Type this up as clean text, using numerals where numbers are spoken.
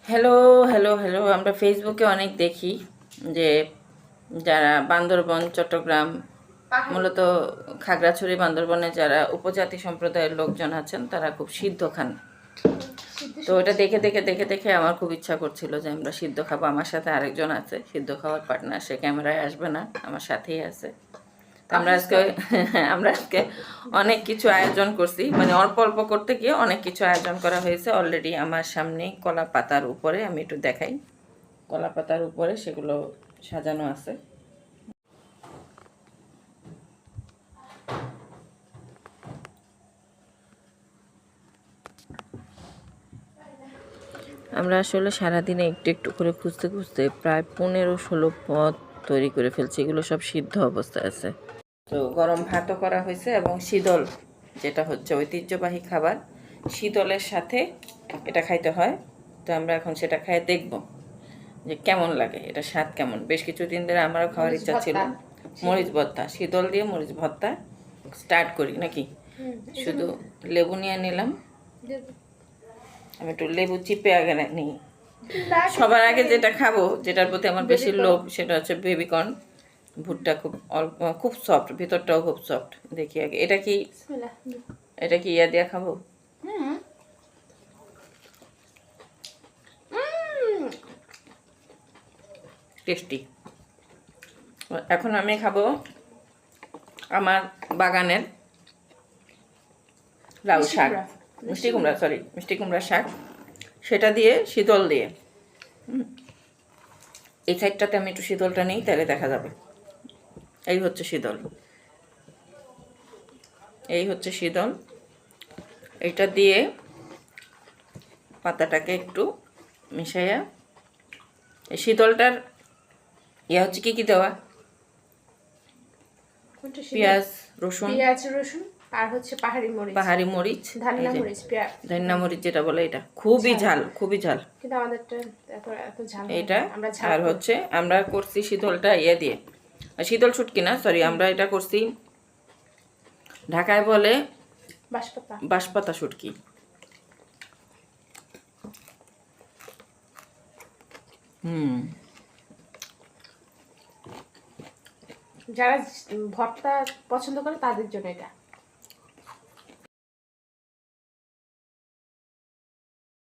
Hello hello hello, আমরা ফেসবুকে অনেক দেখি যে যারা বান্দরবন, চট্টগ্রাম, মূলত খাগড়াছড়ি, বান্দরবনে যারা উপজাতি সম্প্রদায়ের লোকজন আছেন তারা খুব সিদ্ধ খান। তো ওটা দেখে দেখে দেখে দেখে আমার খুব ইচ্ছা করছিল যে আমরা সিদ্ধ খাবো। আমার সাথে আরেকজন আছে সিদ্ধ খাওয়ার পার্টনার, সে ক্যামেরায় আসবে না, আমার সাথেই আছে। আমরা আজকে অনেক কিছু আয়োজন করছি, মানে অল্প অল্প করতে গিয়ে অনেক কিছু আয়োজন করা হয়েছে। অলরেডি আমার সামনে কলা পাতার উপরে, আমি একটু দেখাই, কলা পাতার উপরে সেগুলো সাজানো আছে। আমরা আসলে সারাদিনে একটু একটু করে খুঁজতে খুঁজতে প্রায় 15-16 পদ তৈরি করে ফেলছি। এগুলো সব সিদ্ধ অবস্থায় আছে। তো গরম ভাতও করা হয়েছে এবং শীতল, যেটা হচ্ছে ঐতিহ্যবাহী খাবার, শীতলের সাথে এটা খাইতে হয়। তো আমরা এখন সেটা খাইয়ে দেখব যে কেমন লাগে, এটা স্বাদ কেমন। বেশ কিছুদিন ধরে আমারও খাওয়ার ইচ্ছা ছিল। মরিচ ভর্তা, শীতল দিয়ে মরিচ ভর্তা স্টার্ট করি নাকি? শুধু লেবু নিয়ে নিলাম, আমি একটু লেবু চিপে আগে নিই। সবার আগে যেটা খাবো, যেটার প্রতি আমার বেশি লোভ, সেটা হচ্ছে বেবিকর্ন। ভুট্টা খুব অল্প, খুব সফট, ভিতরটাও খুব সফট। দেখি আগে এটা কি, এটা কি ইয়া দিয়ে খাবো? টেস্টি। এখন আমি খাবো আমার বাগানের লাউ শাক, মিষ্টি কুমড়া, সরি মিষ্টি কুমড়া শাক, সেটা দিয়ে শীতল দিয়ে। এই সাইডটাতে আমি একটু শীতলটা নিই, তাহলে দেখা যাবে। এই হচ্ছে শীতল, এই হচ্ছে শীতল। এটা দিয়ে পাতাটাকে একটু মিশাইয়া, এই শীতলটার ইয়া হচ্ছে কি কি দেওয়া, পেঁয়াজ রসুন, আর হচ্ছে পাহাড়ি মরিচ, ধনিয়া মরিচ যেটা বলে, এটা খুবই ঝাল, খুবই ঝাল। কিন্তু আমাদেরটা এত ঝাল এটা আর হচ্ছে আমরা করছি শীতলটা ইয়ে দিয়ে, শীতল শুটকি না, সরি, আমরা এটা করছি, ঢাকায় বলে বাঁশপাতা শুটকি। যারা ভর্তা পছন্দ করে তাদের জন্য এটা।